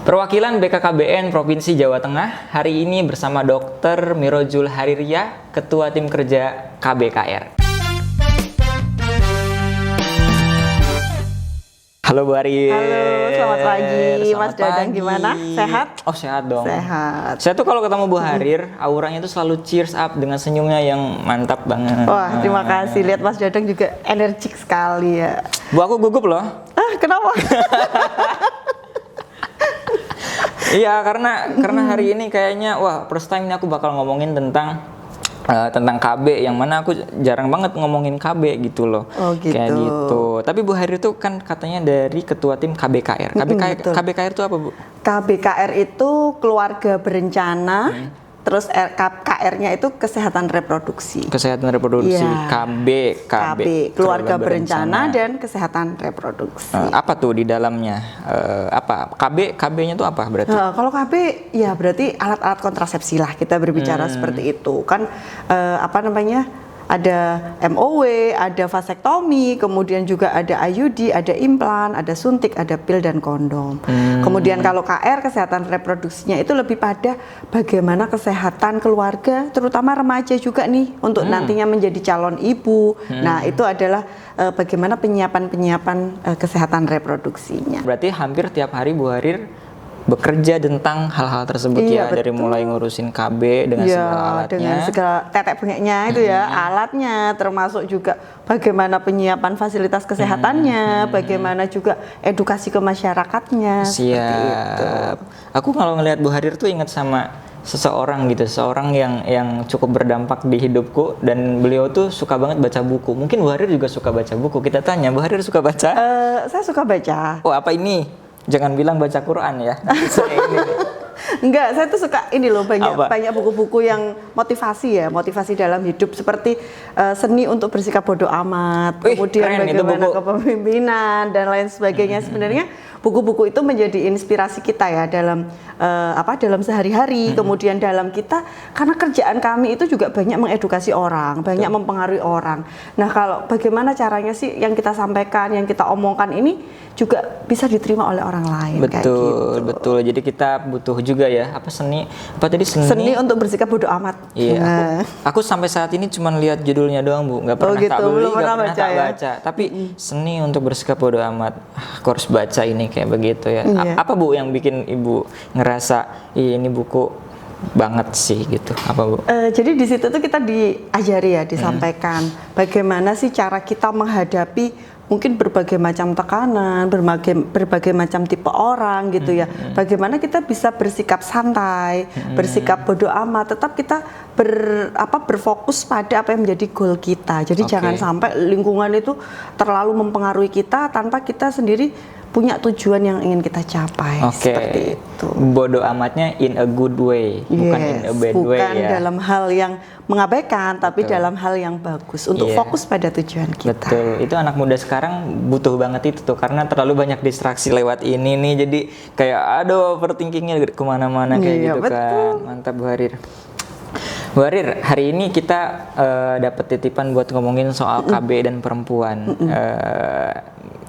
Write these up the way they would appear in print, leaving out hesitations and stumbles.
Perwakilan BKKBN Provinsi Jawa Tengah hari ini bersama Dr. Mirojul Hariria, Ketua Tim Kerja KBKR. Halo Bu Harir. Halo, selamat pagi. Selamat Mas Dadang pagi. gimana? Sehat? Oh sehat dong. Sehat. Saya tuh kalau ketemu Bu Harir, auranya tuh selalu cheers up dengan senyumnya yang mantap banget. Wah, terima kasih. Lihat Mas Dadang juga energik sekali ya. Bu, aku gugup loh. Kenapa? Iya, karena hari ini kayaknya first time ini aku bakal ngomongin tentang KB, yang mana aku jarang banget ngomongin KB gitu loh. Oh gitu. Kayak gitu. Tapi Bu Harir itu kan katanya dari Ketua Tim KBKR. Betul. KBKR itu apa, Bu? KBKR itu keluarga berencana. Terus KR-nya itu kesehatan reproduksi. Kesehatan reproduksi. Iya. KB, keluarga berencana dan kesehatan reproduksi. Apa tuh di dalamnya? Apa? KB-nya tuh apa berarti? Kalau KB ya berarti alat-alat kontrasepsi lah, kita berbicara seperti itu kan. Ada MOW, ada vasektomi, kemudian juga ada IUD, ada implan, ada suntik, ada pil dan kondom. Kemudian kalau KR, kesehatan reproduksinya itu lebih pada bagaimana kesehatan keluarga, terutama remaja juga nih untuk nantinya menjadi calon ibu. Nah itu adalah bagaimana penyiapan kesehatan reproduksinya. Berarti hampir tiap hari Bu Harir bekerja tentang hal-hal tersebut. Iya, ya, dari mulai ngurusin KB dengan segala alatnya, dengan segala tetek bengeknya itu ya, alatnya, termasuk juga bagaimana penyiapan fasilitas kesehatannya, bagaimana juga edukasi ke masyarakatnya. Siap. Aku kalau ngelihat Bu Harir tuh ingat sama seseorang gitu, seorang yang cukup berdampak di hidupku, dan beliau tuh suka banget baca buku. Mungkin Bu Harir juga suka baca buku. Kita tanya, Bu Harir suka baca? Saya suka baca. Oh, apa ini? Jangan bilang baca Quran ya. Enggak, saya tuh suka ini loh, banyak buku-buku yang motivasi dalam hidup, seperti seni untuk bersikap bodoh amat, kemudian bagaimana kepemimpinan dan lain sebagainya. Sebenarnya buku-buku itu menjadi inspirasi kita ya dalam dalam sehari-hari, kemudian dalam kita, karena kerjaan kami itu juga banyak mengedukasi orang, banyak mempengaruhi orang. Nah, kalau bagaimana caranya sih yang kita sampaikan, yang kita omongkan ini juga bisa diterima oleh orang lain. Betul, kayak gitu. Betul. Jadi kita butuh juga ya, seni untuk bersikap bodoh amat. Iya, aku sampai saat ini cuma lihat judulnya doang, Bu. Nggak pernah tak beli, nggak pernah tak baca. Tapi seni untuk bersikap bodoh amat, aku harus baca ini, kayak begitu ya. Apa Bu yang bikin Ibu ngerasa ini buku banget sih gitu? Apa Bu? Jadi di situ tuh kita diajari ya, disampaikan bagaimana sih cara kita menghadapi mungkin berbagai macam tekanan, berbagai macam tipe orang gitu ya. Bagaimana kita bisa bersikap santai, bersikap bodoh amat, tetap kita berfokus pada apa yang menjadi goal kita. Jadi jangan sampai lingkungan itu terlalu mempengaruhi kita tanpa kita sendiri punya tujuan yang ingin kita capai. Seperti itu. Bodoh amatnya in a good way, bukan in a bad way ya. Bukan dalam hal yang mengabaikan, tapi dalam hal yang bagus untuk fokus pada tujuan kita. Betul. Itu anak muda sekarang butuh banget itu tuh, karena terlalu banyak distraksi lewat ini nih. Jadi kayak overthinkingnya kemana-mana kayak gitu kan. Mantap Bu Harir. Bu Harir, hari ini kita dapat titipan buat ngomongin soal KB dan perempuan.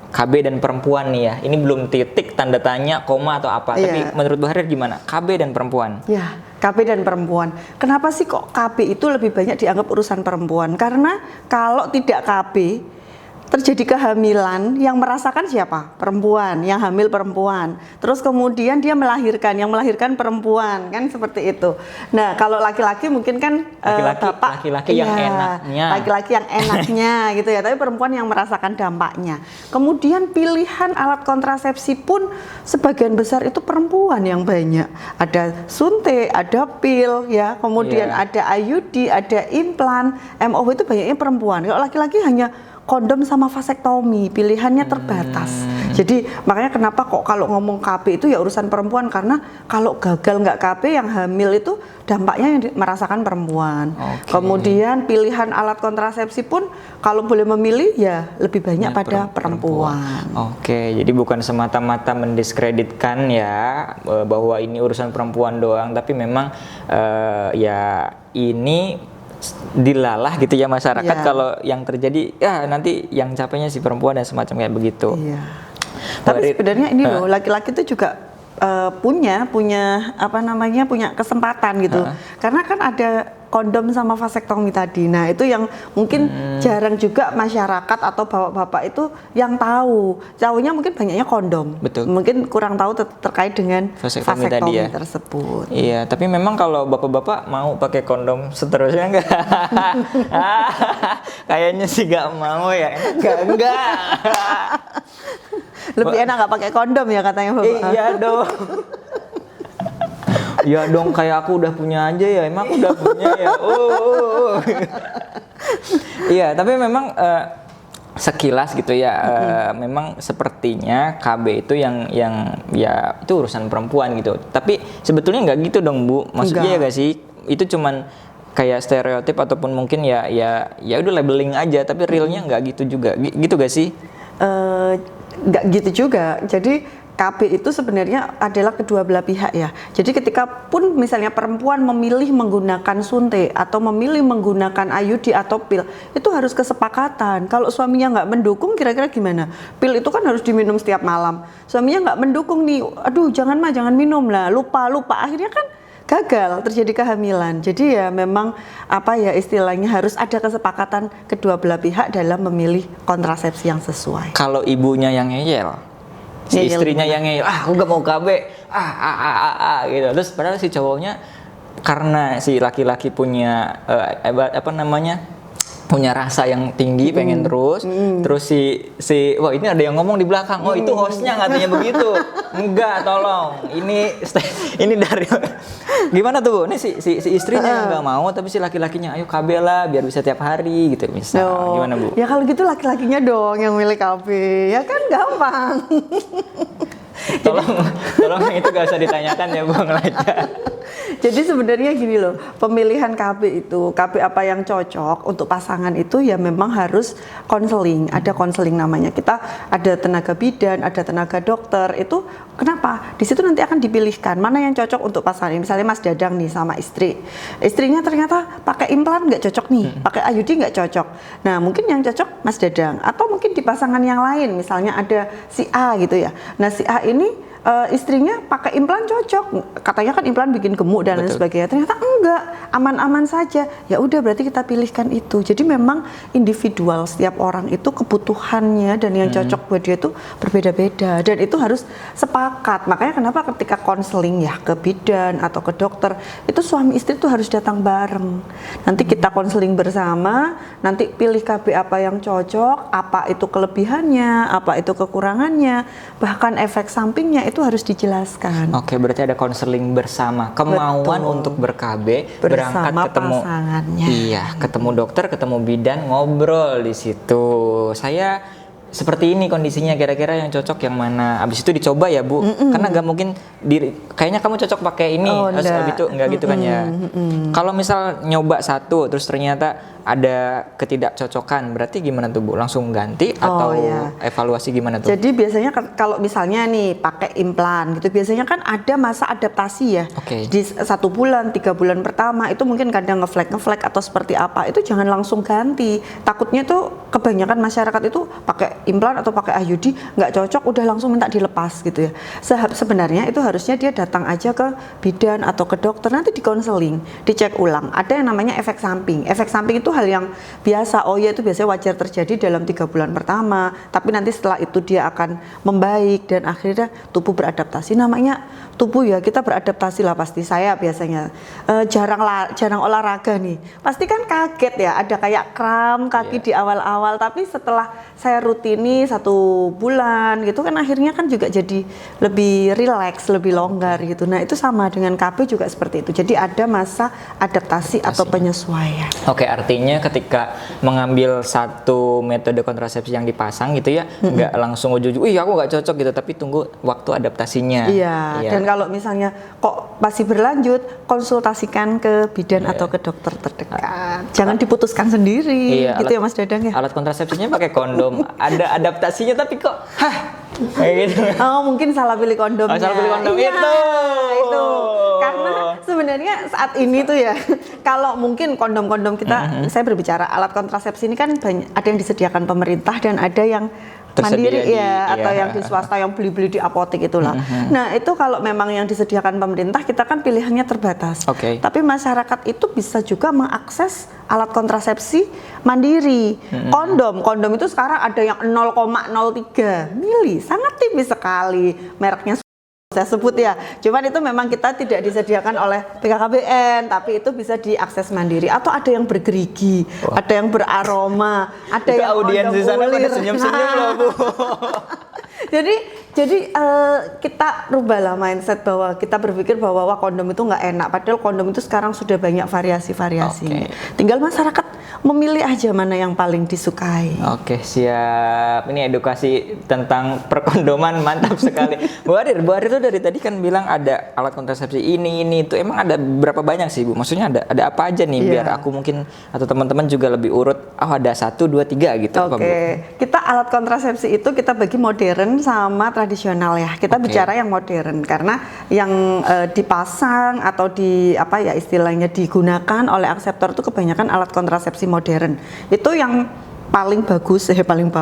KB dan perempuan nih ya, ini belum titik, tanda tanya, koma atau apa. Tapi menurut Bu Harir gimana? KB dan perempuan? Ya, KB dan perempuan. Kenapa sih kok KB itu lebih banyak dianggap urusan perempuan? Karena kalau tidak KB, terjadi kehamilan, yang merasakan siapa? Perempuan, yang hamil perempuan. Terus kemudian dia melahirkan, yang melahirkan perempuan, kan seperti itu. Nah, kalau laki-laki mungkin kan laki-laki yang enaknya. Laki-laki yang enaknya gitu ya, tapi perempuan yang merasakan dampaknya. Kemudian pilihan alat kontrasepsi pun sebagian besar itu perempuan yang banyak. Ada suntik, ada pil ya, kemudian ada IUD, ada implan, MOW itu banyaknya perempuan. Kalau laki-laki hanya kondom sama vasektomi, pilihannya terbatas. Jadi makanya kenapa kok kalau ngomong KB itu ya urusan perempuan, karena kalau gagal nggak KB, yang hamil itu dampaknya yang merasakan perempuan. Kemudian pilihan alat kontrasepsi pun kalau boleh memilih ya lebih banyak pada perempuan. Jadi bukan semata-mata mendiskreditkan ya bahwa ini urusan perempuan doang, tapi memang ya ini dilalah gitu ya masyarakat kalau yang terjadi ya nanti yang capeknya si perempuan dan semacam kayak begitu. Tapi sebenarnya ini loh, laki-laki itu juga punya kesempatan gitu. Karena kan ada kondom sama vasektomi tadi. Nah, itu yang mungkin jarang juga masyarakat atau bapak-bapak itu yang tahu. Tahunya mungkin banyaknya kondom. Betul. Mungkin kurang tahu terkait dengan Vasektomi tadi ya. tersebut. Iya, tapi memang kalau bapak-bapak mau pakai kondom seterusnya enggak? Kayaknya sih nggak mau ya. Enggak. Lebih enak nggak pakai kondom ya katanya bapak. Iya dong. Ya dong, kayak aku udah punya aja ya. Emang aku udah punya ya. Iya, tapi memang sekilas gitu ya, memang sepertinya KB itu yang ya itu urusan perempuan gitu. Tapi sebetulnya nggak gitu dong, Bu. Maksudnya ya nggak sih? Itu cuman kayak stereotip ataupun mungkin ya udah labeling aja, tapi realnya nggak gitu juga. Gitu gak sih? Nggak gitu juga. Jadi KB itu sebenarnya adalah kedua belah pihak ya. Jadi ketika pun misalnya perempuan memilih menggunakan suntik atau memilih menggunakan IUD atau pil, itu harus kesepakatan. Kalau suaminya nggak mendukung, kira-kira gimana? Pil itu kan harus diminum setiap malam. Suaminya nggak mendukung nih, aduh jangan minum lah, lupa. Akhirnya kan gagal, terjadi kehamilan. Jadi ya memang istilahnya harus ada kesepakatan kedua belah pihak dalam memilih kontrasepsi yang sesuai. Kalau ibunya yang ngeyel, si istrinya yang ngeyel, aku gak mau KB, gitu. Terus padahal si cowoknya karena si laki-laki punya punya rasa yang tinggi, pengen terus si wah ini ada yang ngomong di belakang, oh itu hostnya katanya begitu. Enggak, tolong, ini dari gimana tuh Bu? Ini si istrinya yang nggak mau, tapi si laki-lakinya ayo KB lah biar bisa tiap hari gitu misal. Gimana Bu? Ya kalau gitu laki-lakinya dong yang milih KB, ya kan gampang. tolong itu gak usah ditanyakan ya Bang Laja. Jadi sebenarnya gini loh, pemilihan KB apa yang cocok untuk pasangan itu ya memang harus konseling, ada konseling namanya. Kita ada tenaga bidan, ada tenaga dokter, itu kenapa? Di situ nanti akan dipilihkan mana yang cocok untuk pasangan. Misalnya Mas Dadang nih sama istrinya ternyata pakai implan nggak cocok nih, pakai IUD nggak cocok. Nah mungkin yang cocok Mas Dadang, atau mungkin di pasangan yang lain, misalnya ada si A gitu ya. Nah si A ini istrinya pakai implan cocok, katanya kan implan bikin gemuk dan lain sebagainya, ternyata enggak, aman-aman saja. Ya udah berarti kita pilihkan itu. Jadi memang individual, setiap orang itu kebutuhannya dan yang cocok buat dia itu berbeda-beda, dan itu harus sepakat. Makanya kenapa ketika konseling ya ke bidan atau ke dokter itu suami istri tuh harus datang bareng. Nanti kita konseling bersama, nanti pilih KB apa yang cocok, apa itu kelebihannya, apa itu kekurangannya, bahkan efek sampingnya itu harus dijelaskan. Oke, berarti ada konseling bersama, kemauan untuk ber-KB, berangkat ketemu pasangannya. Iya, ketemu dokter, ketemu bidan, ngobrol di situ. Saya seperti ini kondisinya, kira-kira yang cocok yang mana. Abis itu dicoba ya Bu, karena nggak mungkin kayaknya kamu cocok pakai ini, terus abis itu nggak gitu kan ya. Kalau misal nyoba satu, terus ternyata ada ketidakcocokan, berarti gimana tuh Bu? Langsung ganti atau evaluasi gimana tuh? Jadi biasanya kalau misalnya nih pakai implan gitu, biasanya kan ada masa adaptasi ya. Di 1 bulan, 3 bulan pertama itu mungkin kadang ngeflek atau seperti apa, itu jangan langsung ganti. Takutnya tuh kebanyakan masyarakat itu pakai implan atau pakai IUD nggak cocok, udah langsung minta dilepas gitu ya. Sebenarnya itu harusnya dia datang aja ke bidan atau ke dokter, nanti dikonseling, dicek ulang. Ada yang namanya efek samping. Efek samping itu hal yang biasa. Oh ya, itu biasanya wajar terjadi dalam 3 bulan pertama, tapi nanti setelah itu dia akan membaik dan akhirnya tubuh beradaptasi. Namanya tubuh ya, kita beradaptasi lah pasti. Saya biasanya jarang olahraga nih, pasti kan kaget ya, ada kayak kram kaki di awal-awal, tapi setelah saya rutini 1 bulan gitu kan, akhirnya kan juga jadi lebih rileks, lebih longgar gitu. Nah itu sama dengan KB juga seperti itu. Jadi ada masa adaptasi atau penyesuaian. Oke, artinya ketika mengambil satu metode kontrasepsi yang dipasang gitu ya, nggak langsung ujung-ujung, aku nggak cocok gitu, tapi tunggu waktu adaptasinya. Iya. Dan kalau misalnya kok masih berlanjut, konsultasikan ke bidan atau ke dokter terdekat. Jangan diputuskan sendiri, gitu ya Mas Dadang ya. Alat kontrasepsinya pakai kondom, ada adaptasinya tapi kok, kayak gitu. Oh mungkin salah pilih kondomnya. Salah pilih kondom itu. Karena sebenarnya saat ini tuh ya, kalau mungkin kondom-kondom kita, saya berbicara alat kontrasepsi ini kan banyak, ada yang disediakan pemerintah dan ada yang mandiri atau yang di swasta yang beli-beli di apotek itulah. Nah itu kalau memang yang disediakan pemerintah kita kan pilihannya terbatas. Tapi masyarakat itu bisa juga mengakses alat kontrasepsi mandiri. Kondom itu sekarang ada yang 0,03 mili, sangat tipis sekali, mereknya saya sebut ya. Cuman itu memang kita tidak disediakan oleh BKKBN, tapi itu bisa diakses mandiri. Atau ada yang bergerigi, ada yang beraroma, ada itu yang audiens di sana pada senyum-senyum loh Bu. Jadi kita rubahlah mindset bahwa kita berpikir bahwa wah kondom itu nggak enak. Padahal kondom itu sekarang sudah banyak variasi-variasinya. Tinggal masyarakat memilih aja mana yang paling disukai. Oke, siap. Ini edukasi tentang perkondoman mantap sekali. Bu Harir itu dari tadi kan bilang ada alat kontrasepsi ini itu. Emang ada berapa banyak sih Bu? Maksudnya ada apa aja nih biar aku mungkin atau teman-teman juga lebih urut. Oh ada 1, 2, 3 gitu. Kita alat kontrasepsi itu kita bagi modern sama tradisional ya. Kita bicara yang modern karena yang dipasang atau istilahnya digunakan oleh akseptor itu kebanyakan alat kontrasepsi modern. Itu yang paling bagus paling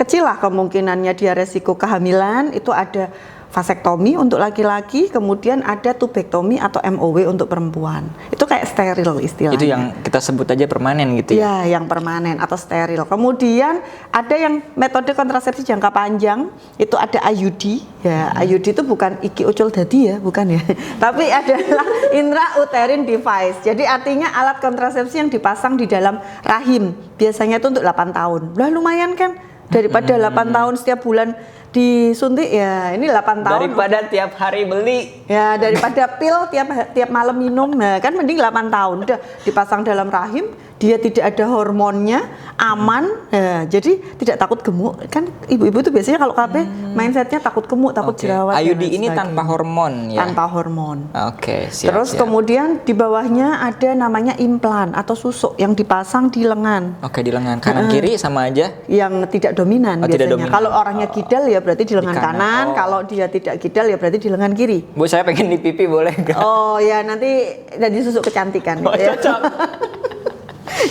kecil lah kemungkinannya dia resiko kehamilan. Itu ada vasektomi untuk laki-laki, kemudian ada tubektomi atau MOW untuk perempuan. Itu kayak steril istilahnya. Itu yang kita sebut aja permanen gitu ya? Ya, yang permanen atau steril. Kemudian ada yang metode kontrasepsi jangka panjang, itu ada IUD. Ya, IUD itu bukan iki ucul dadi ya, bukan ya. Tapi adalah intrauterine device. Jadi artinya alat kontrasepsi yang dipasang di dalam rahim. Biasanya itu untuk 8 tahun. Lah lumayan kan? Daripada 8 tahun setiap bulan disuntik ya, ini 8 tahun daripada tiap hari beli ya, daripada pil tiap malam minum. Nah kan mending 8 tahun udah dipasang dalam rahim, dia tidak ada hormonnya, aman ya, jadi tidak takut gemuk. Kan ibu-ibu tuh biasanya kalau KB mindsetnya takut gemuk, takut jerawat. IUD ini tanpa hormon ya? Tanpa hormon. Siap. Terus kemudian di bawahnya ada namanya implan atau susuk yang dipasang di lengan. Di lengan kanan kiri sama aja? Yang tidak dominan biasanya. Tidak dominan. Kalau orangnya kidal ya berarti di lengan kanan. Kalau dia tidak kidal ya berarti di lengan kiri. Bu, saya pengen di pipi boleh nggak? Oh ya, nanti jadi susuk kecantikan. Cocok.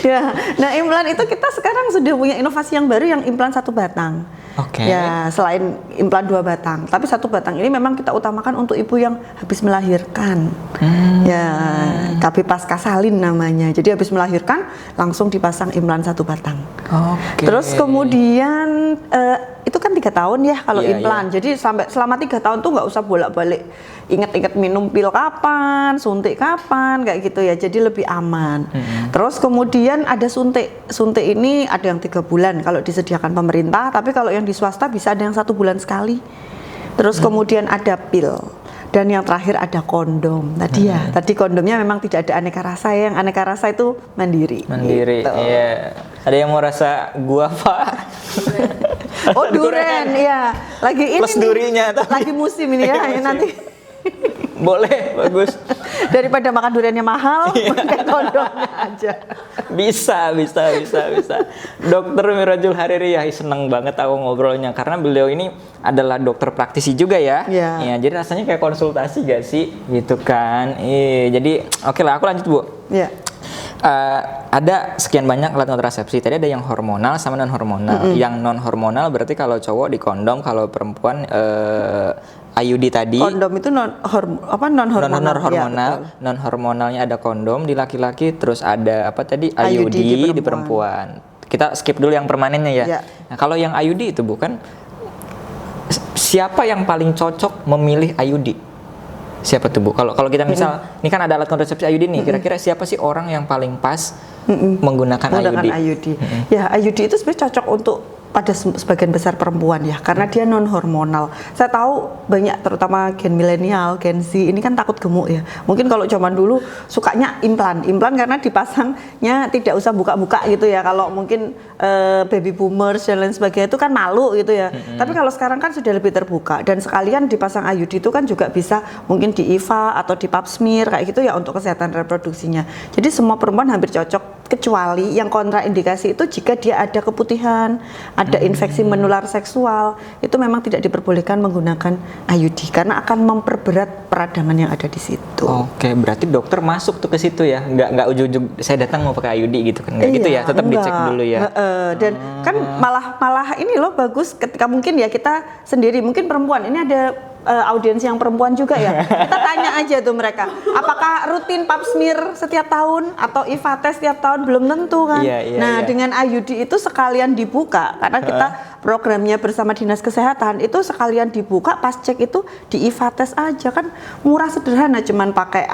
Ya, nah implan itu kita sekarang sudah punya inovasi yang baru yang implan 1 batang. Ya, selain implan 2 batang, tapi 1 batang ini memang kita utamakan untuk ibu yang habis melahirkan. Ya, KB pasca salin namanya. Jadi habis melahirkan langsung dipasang implan 1 batang. Terus kemudian itu kan 3 tahun ya kalau implan. Jadi selama 3 tahun tuh nggak usah bolak-balik ingat-ingat minum pil kapan, suntik kapan, kayak gitu ya. Jadi lebih aman. Terus kemudian ada suntik. Suntik ini ada yang 3 bulan kalau disediakan pemerintah, tapi kalau yang di swasta bisa ada yang 1 bulan sekali. Terus kemudian ada pil. Dan yang terakhir ada kondom. Tadi kondomnya memang tidak ada aneka rasa ya. Yang aneka rasa itu mandiri. Gitu. Iya. Ada yang mau rasa guava? Oh duren, ya. Lagi ini plus durinya. Lagi musim ini ya. Nanti boleh, bagus. Daripada makan duriannya mahal, pakai kondomnya aja. Bisa. Dokter Mirajul Hariri ya, seneng banget aku ngobrolnya karena beliau ini adalah dokter praktisi juga ya. Ya, jadi rasanya kayak konsultasi gak sih, gitu kan? Jadi oke lah, aku lanjut Bu. Ya. Ada sekian banyak alat kontrasepsi. Tadi ada yang hormonal sama non hormonal. Yang non hormonal berarti kalau cowok di kondom, kalau perempuan IUD tadi. Kondom itu non hormonal. Non hormonalnya ada kondom di laki-laki, terus ada apa tadi IUD di perempuan. Kita skip dulu yang permanennya ya. Nah, kalau yang IUD itu bukan, siapa yang paling cocok memilih IUD? Siapa tuh Bu? Kalau kita misal, ini kan ada alat kontrasepsi IUD nih, kira-kira siapa sih orang yang paling pas menggunakan IUD? Ya, IUD itu sebenarnya cocok untuk pada sebagian besar perempuan ya, karena dia non hormonal. Saya tahu banyak terutama gen milenial, gen Z ini kan takut gemuk ya. Mungkin kalau zaman dulu sukanya implan karena dipasangnya tidak usah buka-buka gitu ya. Kalau mungkin baby boomers dan lain sebagainya itu kan malu gitu ya. Tapi kalau sekarang kan sudah lebih terbuka dan sekalian dipasang IUD itu kan juga bisa mungkin di IVA atau di pap smear kayak gitu ya untuk kesehatan reproduksinya. Jadi semua perempuan hampir cocok kecuali yang kontraindikasi itu jika dia ada keputihan, ada infeksi menular seksual, itu memang tidak diperbolehkan menggunakan IUD karena akan memperberat peradangan yang ada di situ. Oke, berarti dokter masuk tuh ke situ ya, nggak ujug-ujug saya datang mau pakai IUD gitu kan, nggak gitu ya, tetap dicek dulu ya. Dan kan malah ini loh bagus ketika mungkin ya kita sendiri, mungkin perempuan ini ada audiens yang perempuan juga ya. Kita tanya aja tuh mereka, apakah rutin pap smear setiap tahun atau IVA tes setiap tahun, belum tentu kan. Nah, dengan IUD itu sekalian dibuka karena kita programnya bersama Dinas Kesehatan itu sekalian dibuka, pas cek itu di IVA tes aja kan, murah sederhana, cuman pakai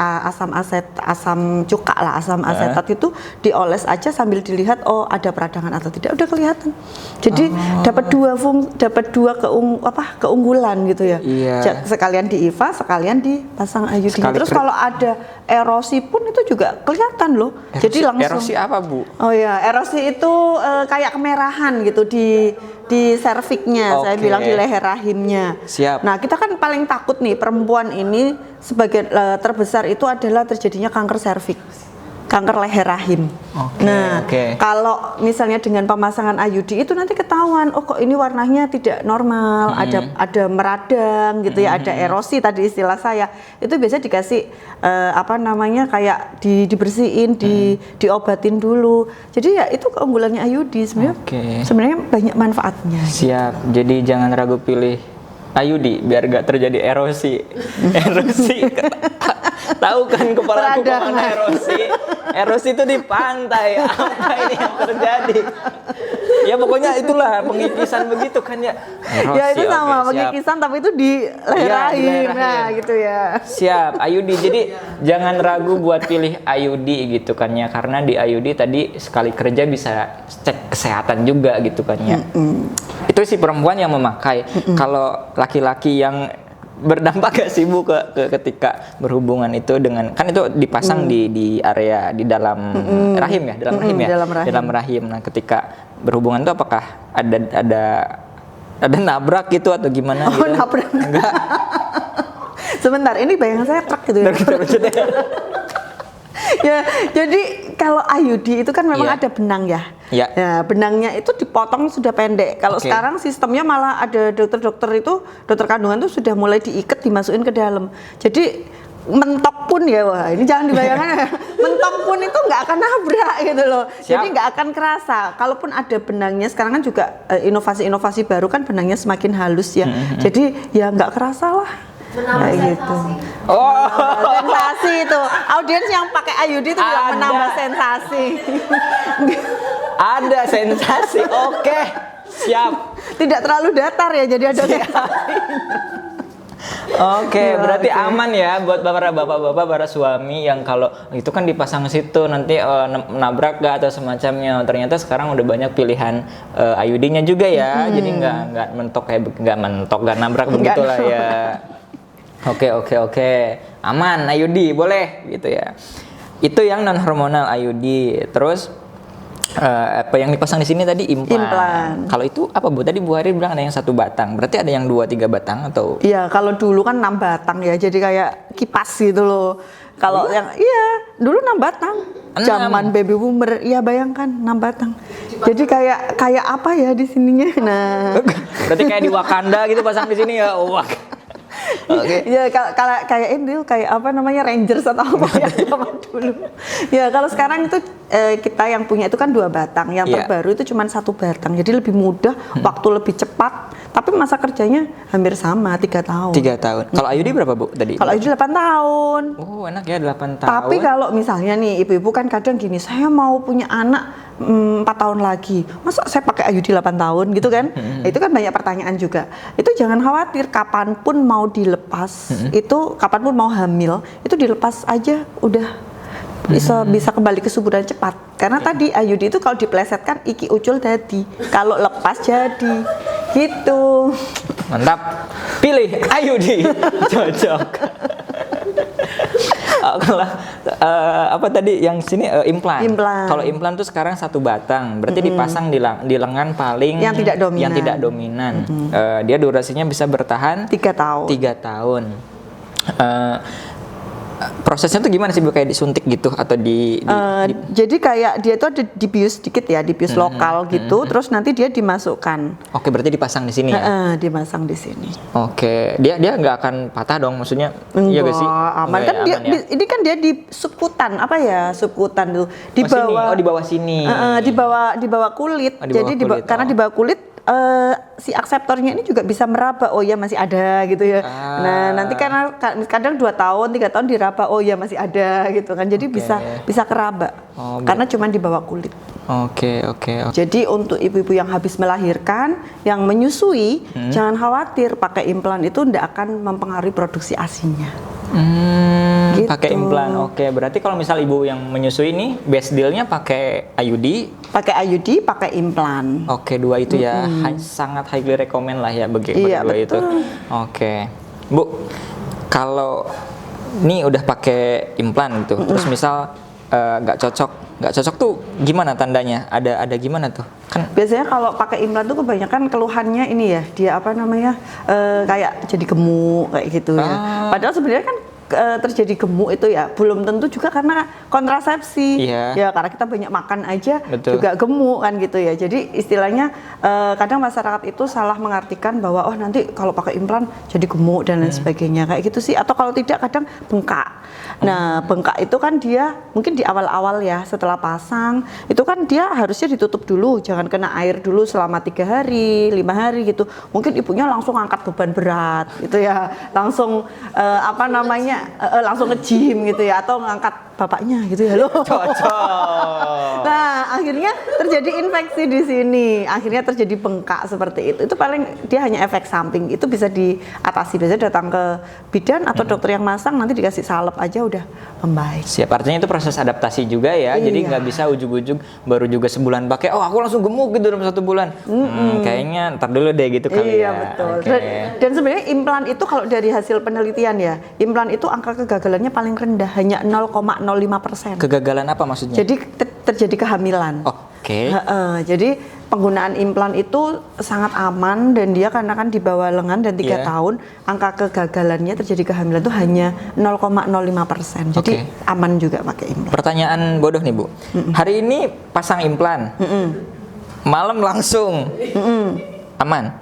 asam cuka lah, asam asetat itu dioles aja sambil dilihat oh ada peradangan atau tidak, udah kelihatan. Jadi dapat dua keunggulan gitu ya. Sekalian di IVA, sekalian dipasang IUD. Terus kalau ada erosi pun itu juga kelihatan loh. Jadi langsung. Erosi apa, Bu? Oh ya, erosi itu kayak kemerahan gitu di serviknya, saya bilang di leher rahimnya. Siap. Nah, kita kan paling takut nih perempuan ini sebagian terbesar itu adalah terjadinya kanker serviks. Kanker leher rahim. Kalau misalnya dengan pemasangan IUD itu nanti ketahuan, oh kok ini warnanya tidak normal, ada meradang gitu ya, ada erosi tadi istilah saya. Itu biasanya dikasih kayak dibersihin, diobatin dulu. Jadi ya itu keunggulannya IUD sebenarnya. Sebenarnya banyak manfaatnya. Siap. Jadi jangan ragu pilih IUD biar gak terjadi erosi. Tahu kan kepalaku kemana erosi? Erosi itu di pantai. Apa ini yang terjadi? Ya pokoknya itulah pengikisan begitu kan ya. Erosi, ya itu sama pengikisan tapi itu di leher rahim. Nah gitu ya. Siap, IUD. Jadi jangan ragu buat pilih IUD gitu kan ya, karena di IUD tadi sekali kerja bisa cek kesehatan juga gitu kan ya. Itu si perempuan yang memakai. Kalau laki-laki yang berdampak gak sih Bu ketika berhubungan itu dengan, kan itu dipasang di area di dalam rahim ya, dalam rahim. Nah, ketika berhubungan itu apakah ada nabrak gitu atau gimana gitu? Nabrak. Enggak. Sebentar, ini bayangan saya truk gitu ya. Ya, jadi kalau IUD itu kan memang ada benang ya. Ya, benangnya itu dipotong sudah pendek. Kalau sekarang sistemnya malah ada dokter kandungan itu sudah mulai diikat, dimasukin ke dalam. Jadi mentok pun ya, wah ini jangan dibayangkan ya. Mentok pun itu nggak akan nabrak gitu loh. Jadi nggak akan kerasa. Kalaupun ada benangnya, sekarang kan juga inovasi-inovasi baru kan benangnya semakin halus ya. Jadi ya nggak kerasa lah. Menambah gitu. Sensasi itu. Audiens yang pakai IUD itu juga menambah sensasi. Ada sensasi. Oke, siap. Tidak terlalu datar ya, jadi ada sensasi. Oke, berarti aman ya buat bapak-bapak, para suami yang kalau itu kan dipasang situ nanti nabrak gak atau semacamnya. Ternyata sekarang udah banyak pilihan IUD-nya juga ya. Jadi nggak nabrak begitulah ya. Oke, aman IUD boleh gitu ya. Itu yang non hormonal IUD. Terus apa yang dipasang di sini tadi implan. Kalau itu apa Bu? Tadi Bu Hari bilang ada yang 1 batang. Berarti ada yang 2-3 batang atau? Iya, kalau dulu kan 6 batang ya. Jadi kayak kipas gitu loh. Kalau yang dulu 6 batang. Zaman baby boomer, iya bayangkan 6 batang. Jadi kayak apa ya di sininya. Nah, berarti kayak di Wakanda gitu pasang di sini ya. Ya kayak ini kayak apa namanya Rangers atau apa ya zaman dulu. Ya kalau sekarang itu kita yang punya itu kan 2 batang, yang terbaru itu cuma 1 batang. Jadi lebih mudah, waktu lebih cepat, tapi masa kerjanya hampir sama 3 tahun. 3 tahun. Kalau IUD berapa Bu tadi? Kalau IUD 8 tahun. Oh enak ya 8 tahun. Tapi kalau misalnya nih ibu-ibu kan kadang gini, saya mau punya anak 4 tahun lagi, masa saya pakai IUD 8 tahun gitu kan? Itu kan banyak pertanyaan juga. Itu jangan khawatir, kapanpun mau dilepas, itu kapanpun mau hamil, itu dilepas aja udah bisa kembali ke suburan cepat. Karena tadi IUD itu kalau diplesetkan iki ucul jadi, kalau lepas jadi gitu. Mantap, pilih IUD cocok. Kalau apa tadi yang sini implan. Kalau implan tuh sekarang 1 batang, berarti dipasang di lengan paling yang tidak dominan. Dia durasinya bisa bertahan 3 tahun. 3 tahun. prosesnya tuh gimana sih Bu, kayak disuntik gitu atau Jadi kayak dia itu ada dibius sedikit ya, dibius lokal gitu, terus nanti dia dimasukkan. Oke, berarti dipasang di sini ya? Dimasang di sini. Oke, dia nggak akan patah dong, maksudnya? Iya gak sih? Aman Enggak kan ya, dia, aman ya? ini kan dia di subkutan apa ya, subkutan tuh di Oh, sini. bawah. Oh, di bawah sini. Di bawah kulit. Oh, di bawah Jadi kulit, karena di bawah kulit si akseptornya ini juga bisa meraba, oh ya masih ada gitu ya. Nah nanti karena kadang 2 tahun 3 tahun diraba, oh ya masih ada gitu kan. Jadi bisa keraba karena cuma di bawah kulit. Oke. Jadi untuk ibu-ibu yang habis melahirkan, yang menyusui, jangan khawatir, pakai implan itu tidak akan mempengaruhi produksi ASI-nya. Gitu. Pakai implan. Oke, berarti kalau misal ibu yang menyusui ini best dealnya pakai IUD. Pakai IUD, pakai implan. Oke, 2 itu ya sangat highly recommend lah ya bagi Iya, 2 itu. Oke. Bu, kalau ini udah pakai implan gitu, terus misal nggak cocok tuh gimana tandanya? Ada gimana tuh? Kan Biasanya kalau pakai implan tuh kebanyakan keluhannya ini ya, dia apa namanya, kayak jadi gemuk kayak gitu ya. Padahal sebenarnya kan terjadi gemuk itu ya belum tentu juga karena kontrasepsi. Ya karena kita banyak makan aja juga gemuk kan gitu ya. Jadi istilahnya kadang masyarakat itu salah mengartikan bahwa oh nanti kalau pakai implan jadi gemuk dan lain sebagainya kayak gitu sih, atau kalau tidak kadang bengkak. Nah bengkak itu kan dia mungkin di awal-awal ya, setelah pasang itu kan dia harusnya ditutup dulu, jangan kena air dulu selama 3 hari 5 hari gitu. Mungkin ibunya langsung angkat beban berat gitu ya, langsung apa namanya, langsung nge-gym gitu ya, atau ngangkat bapaknya gitu ya loh. cocok. Nah, akhirnya terjadi infeksi di sini, akhirnya terjadi bengkak seperti itu. Itu paling dia hanya efek samping, itu bisa diatasi. Biasanya datang ke bidan atau dokter yang masang, nanti dikasih salep aja udah membaik. Siap, artinya itu proses adaptasi juga ya. Jadi nggak bisa ujug-ujug baru juga sebulan pakai, oh aku langsung gemuk gitu dalam 1 bulan. Kayaknya ntar dulu deh gitu kali ya. Iya betul. Dan sebenarnya implan itu kalau dari hasil penelitian ya, implan itu angka kegagalannya paling rendah, hanya 0,05%. Kegagalan apa maksudnya? Jadi terjadi kehamilan. Oke. Jadi penggunaan implan itu sangat aman, dan dia karena kan di bawah lengan dan 3 tahun, angka kegagalannya terjadi kehamilan itu hanya 0,05%. Jadi aman juga pakai implan. Pertanyaan bodoh nih Bu. Hari ini pasang implan, malam langsung aman?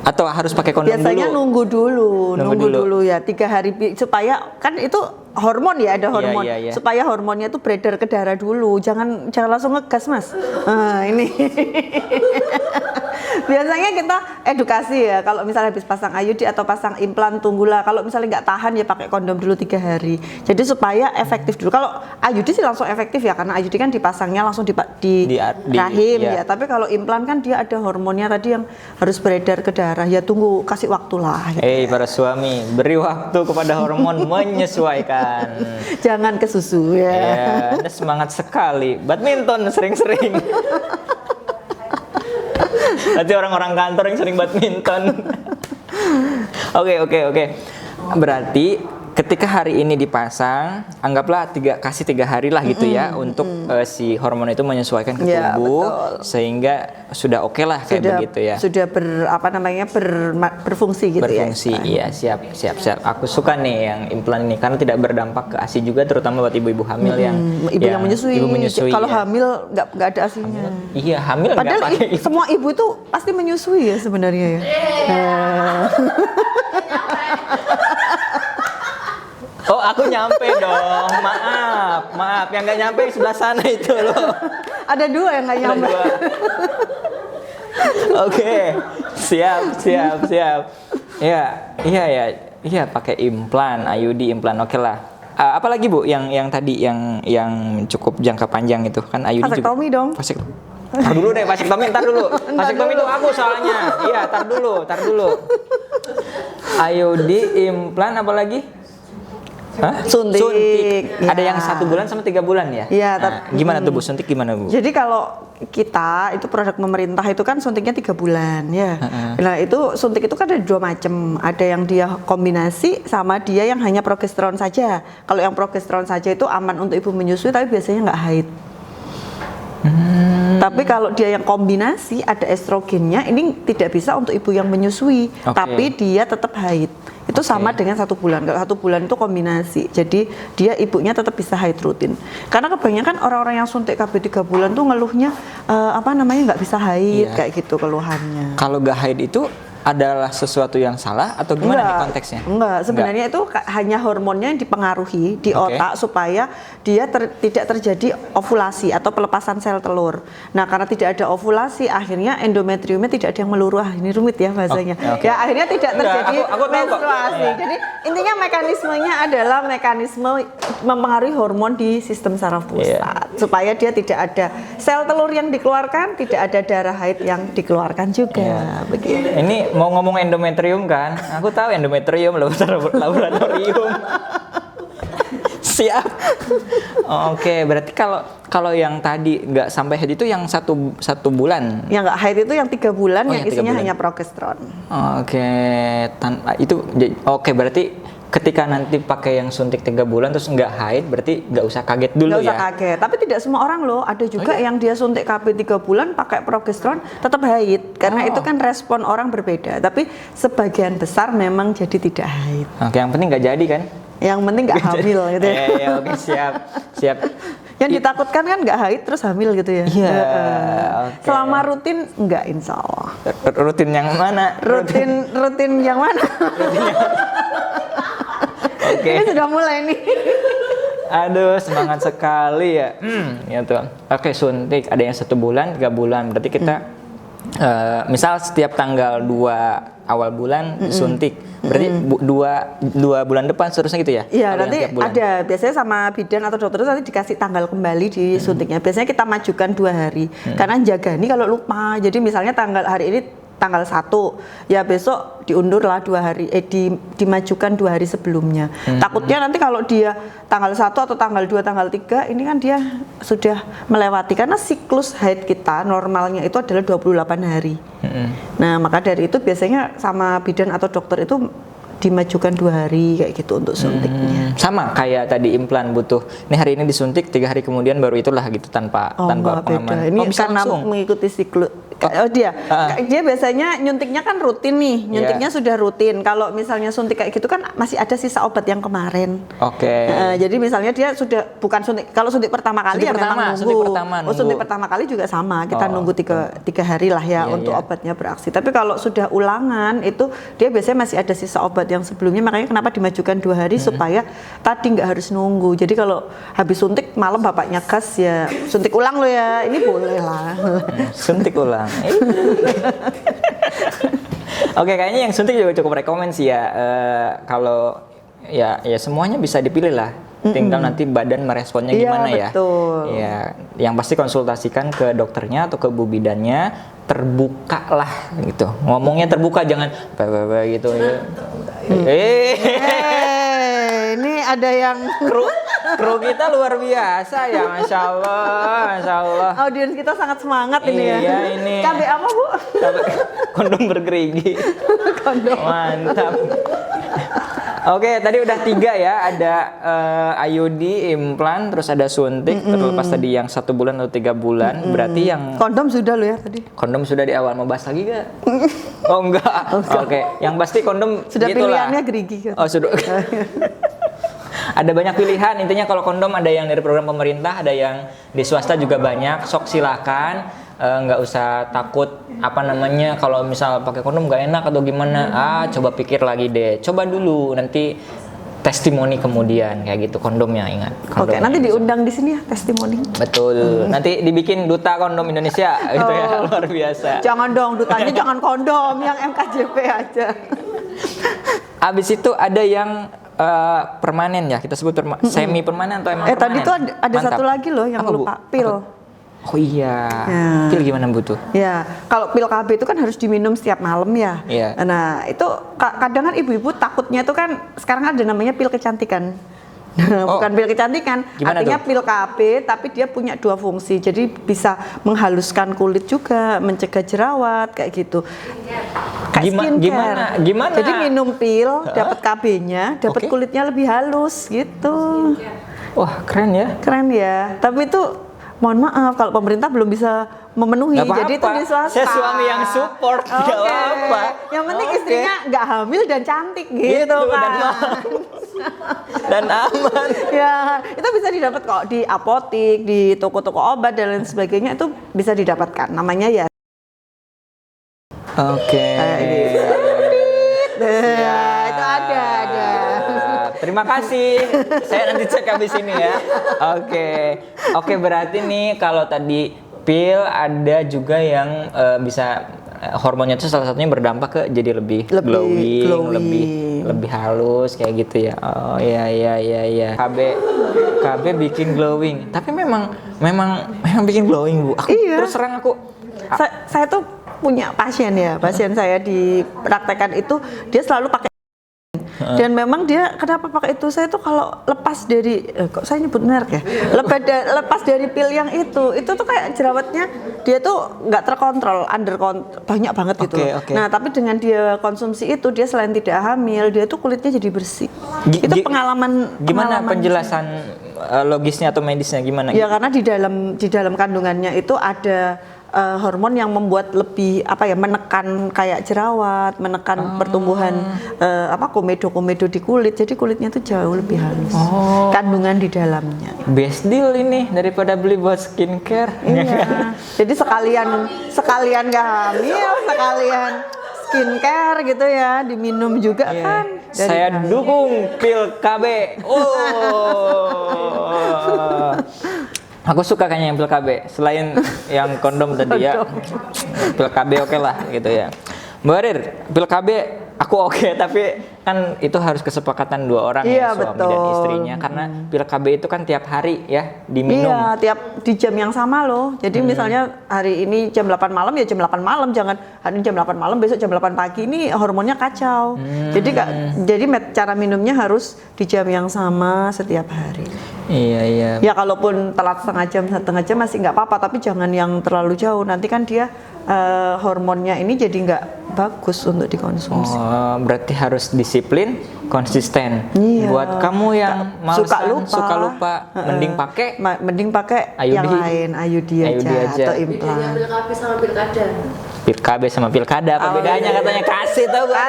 Atau harus pakai kondom Biasanya dulu? nunggu dulu ya 3 hari supaya kan itu hormon ya, ada hormon. Supaya hormonnya itu beredar ke darah dulu. Jangan langsung ngegas, Mas. Ini. Biasanya kita edukasi ya, kalau misalnya habis pasang IUD atau pasang implan, tunggulah. Kalau misalnya nggak tahan ya pakai kondom dulu 3 hari. Jadi supaya efektif dulu. Kalau IUD sih langsung efektif ya, karena IUD kan dipasangnya langsung di rahim ya. Tapi kalau implan kan dia ada hormonnya tadi yang harus beredar ke darah. Ya tunggu, kasih waktu lah. Gitu. Para suami, beri waktu kepada hormon menyesuaikan. Jangan ke susu ya. Anda semangat sekali. Badminton sering-sering. Nanti orang-orang kantor yang sering badminton. Oke. Berarti ketika hari ini dipasang, anggaplah kasih 3 hari lah gitu ya, untuk si hormon itu menyesuaikan ke tubuh, sehingga sudah oke lah kayak begitu ya. Sudah berfungsi gitu ya. Berfungsi, iya, siap. Aku suka nih yang implan ini karena tidak berdampak ke ASI juga, terutama buat ibu-ibu hamil yang menyusui. Kalau hamil nggak ada ASI-nya. Iya, hamil nggak padahal pakai. Semua ibu itu pasti menyusui ya sebenarnya ya. Oh, aku nyampe dong. Maaf. Yang nggak nyampe yang sebelah sana itu loh. Ada 2 yang nggak nyampe. Oke, siap. Iya, pakai implan, IUD implan, oke lah. Apalagi Bu, yang tadi yang cukup jangka panjang itu kan IUD juga. Vasektomi dong. Tar dulu deh, vasektomi ntar dulu. Vasektomi itu aku soalnya. Iya, tar dulu. IUD implan apa lagi? Suntik. Ya. Ada yang 1 bulan sama 3 bulan ya? Iya. Gimana tuh Bu, suntik gimana Bu? Jadi kalau kita itu produk pemerintah itu kan suntiknya 3 bulan ya. Nah itu suntik itu kan ada 2 macam. Ada yang dia kombinasi sama dia yang hanya progesteron saja. Kalau yang progesteron saja itu aman untuk ibu menyusui, tapi biasanya nggak haid. Tapi kalau dia yang kombinasi ada estrogennya, ini tidak bisa untuk ibu yang menyusui, tapi dia tetap haid. Itu sama dengan 1 bulan. Kalau 1 bulan itu kombinasi. Jadi dia ibunya tetap bisa haid rutin. Karena kebanyakan orang-orang yang suntik KB 3 bulan tuh ngeluhnya nggak bisa haid, kayak gitu keluhannya. Kalau nggak haid itu adalah sesuatu yang salah atau gimana nih konteksnya? Enggak, sebenarnya itu hanya hormonnya yang dipengaruhi di otak supaya dia tidak terjadi ovulasi atau pelepasan sel telur. Nah, karena tidak ada ovulasi, akhirnya endometriumnya tidak ada yang meluruh. Ini rumit ya bahasanya. Ya, akhirnya tidak terjadi menstruasi. Jadi intinya mekanismenya adalah mekanisme mempengaruhi hormon di sistem saraf pusat supaya dia tidak ada sel telur yang dikeluarkan, tidak ada darah haid yang dikeluarkan juga. Begitu. Ini mau ngomong endometrium kan? Aku tahu endometrium laboratorium. Siap. Oke, berarti kalau yang tadi nggak sampai haid itu yang satu bulan. Yang nggak haid itu yang 3 bulan yang isinya hanya progesteron. Oke, berarti ketika nanti pakai yang suntik 3 bulan terus nggak haid, berarti nggak usah kaget dulu ya? Nggak usah kaget, tapi tidak semua orang loh. Ada juga yang dia suntik KB 3 bulan pakai progesteron tetap haid. Karena itu kan respon orang berbeda. Tapi sebagian besar memang jadi tidak haid. Oke, yang penting nggak jadi kan? Yang penting nggak hamil gitu ya. Oke, siap. Yang ditakutkan kan nggak haid terus hamil gitu ya. Iya. Okay. Selama rutin nggak, insya Allah. Rutin yang mana? Rutin yang mana? Oke. Ini sudah mulai nih. Aduh, semangat sekali ya. Gitu. Oke, suntik ada yang 1 bulan, 3 bulan. Berarti kita misal setiap tanggal 2 awal bulan suntik. Berarti 2 bulan depan seterusnya gitu ya? Iya, nanti ada biasanya sama bidan atau dokter nanti dikasih tanggal kembali di suntiknya. Biasanya kita majukan 2 hari. Karena jaga nih kalau lupa. Jadi misalnya hari ini tanggal 1, ya besok diundurlah 2 hari, dimajukan 2 hari sebelumnya. Takutnya nanti kalau dia tanggal 1 atau tanggal 2, tanggal 3, ini kan dia sudah melewati, karena siklus haid kita normalnya itu adalah 28 hari. Nah, maka dari itu biasanya sama bidan atau dokter itu dimajukan 2 hari kayak gitu untuk suntiknya. Sama kayak tadi implan butuh. Ini hari ini disuntik, 3 hari kemudian baru itulah gitu tanpa pengalaman. Beda. Ini bisa karena mengikuti siklus. Dia biasanya nyuntiknya kan rutin nih, nyuntiknya sudah rutin. Kalau misalnya suntik kayak gitu kan masih ada sisa obat yang kemarin. Oke. Jadi misalnya dia sudah bukan suntik. Kalau suntik pertama kali memang nunggu. Suntik pertama kali juga sama. Kita nunggu 3 hari lah ya untuk obatnya beraksi. Tapi kalau sudah ulangan itu dia biasanya masih ada sisa obat yang sebelumnya. Makanya kenapa dimajukan 2 hari supaya tadi nggak harus nunggu. Jadi kalau habis suntik malam bapaknya gas ya suntik ulang lo ya. Ini boleh lah. Suntik ulang. Oke, kayaknya yang suntik juga cukup rekomen sih ya. Kalau ya semuanya bisa dipilih lah. Tinggal nanti badan meresponnya gimana ya. Betul. Ya, yang pasti konsultasikan ke dokternya atau ke bu bidannya, terbuka lah gitu. Ngomongnya terbuka, jangan gitu ya. Ini ada yang kru kita luar biasa ya, masya Allah. Audiens kita sangat semangat ini ya. Iya, ini. KB apa Bu? Kondom bergerigi. Kondom. Mantap. Oke, tadi udah 3 ya, ada IUD, implan, terus ada suntik, terlepas tadi yang 1 bulan atau 3 bulan, berarti yang kondom sudah lo ya tadi. Kondom sudah di awal, mau bahas lagi gak? Oh enggak. Oke, yang pasti kondom sudah gitulah. Pilihannya gerigi. Oh sudah. Ada banyak pilihan, intinya kalau kondom ada yang dari program pemerintah, ada yang di swasta juga banyak. Sok silakan. Nggak usah takut kalau misal pakai kondom nggak enak atau gimana, coba pikir lagi deh, coba dulu nanti testimoni kemudian kayak gitu kondomnya, ingat. Oke, nanti diundang di sini ya testimoni. Betul. Nanti dibikin duta kondom Indonesia gitu ya, luar biasa. Jangan dong, dutanya jangan kondom, yang MKJP aja. Abis itu ada yang permanen ya, kita sebut semi permanen atau emang permanen? Tadi tuh ada satu lagi loh yang lupa, pil. Oh iya, pil gimana Bu tuh? Ya, kalau pil KB itu kan harus diminum setiap malam ya. Iya. Nah, itu kadang kan ibu-ibu takutnya tuh kan sekarang ada namanya pil kecantikan. Bukan pil kecantikan, artinya tuh? Pil KB tapi dia punya 2 fungsi. Jadi bisa menghaluskan kulit juga, mencegah jerawat kayak gitu. Gimana? Jadi minum pil, dapat KB-nya, dapat kulitnya lebih halus gitu. Wah, keren ya. Keren ya. Tapi itu mohon maaf kalau pemerintah belum bisa memenuhi. Nggak Jadi itu apa-apa. di swasta. Saya suami yang support, nggak Oke. apa-apa. Yang penting Oke. istrinya nggak hamil dan cantik gitu Gitu, kan. dan aman. Ya, itu bisa didapat kok di apotik, di toko-toko obat dan lain sebagainya, itu bisa didapatkan. Namanya ya. Oke. Itu ada. Terima kasih. Saya nanti cek habis ini ya. Oke, berarti nih kalau tadi pil ada juga yang bisa hormonnya itu salah satunya berdampak ke jadi lebih glowing, lebih halus kayak gitu ya. Oh iya. KB bikin glowing. Tapi memang bikin glowing, Bu. Iya. Terus terang aku Saya tuh punya pasien saya dipraktekkan itu dia selalu pakai. Dan memang dia kenapa pakai itu, saya tuh kalau lepas dari kok saya nyebut merek ya, lepas dari pil yang itu tuh kayak jerawatnya dia tuh nggak terkontrol, banyak banget gitu. Oke. Nah tapi dengan dia konsumsi itu, dia selain tidak hamil, dia tuh kulitnya jadi bersih. Itu pengalaman. Gimana penjelasan logisnya atau medisnya gimana? Ya karena di dalam kandungannya itu ada hormon yang membuat lebih menekan kayak jerawat, menekan pertumbuhan komedo di kulit. Jadi kulitnya tuh jauh lebih halus. Kandungan di dalamnya. Best deal ini daripada beli buat skincare. Iya. Jadi sekalian nggak hamil, sekalian skincare gitu ya, diminum juga kan. Saya dukung pil KB. Aku suka kayaknya yang pil KB selain yang kondom tadi ya. Pil KB oke lah gitu ya. Mbak Rir, pil KB aku oke, tapi kan itu harus kesepakatan dua orang ya, suami dan istrinya, karena pil KB itu kan tiap hari ya diminum. Iya, di jam yang sama loh. Jadi misalnya hari ini jam 8 malam ya jam 8 malam, jangan hari ini jam 8 malam besok jam 8 pagi, ini hormonnya kacau. Jadi cara minumnya harus di jam yang sama setiap hari. Iya. Ya kalaupun telat setengah jam masih nggak apa-apa, tapi jangan yang terlalu jauh. Nanti kan dia hormonnya ini jadi nggak bagus untuk dikonsumsi. Berarti harus disiplin, konsisten. Iya. Buat kamu yang malesan, suka lupa, mending pakai yang lain, IUD aja atau implan. Pil KB sama pilkada. Pil KB sama pilkada, apa bedanya katanya? Kasih tau gak?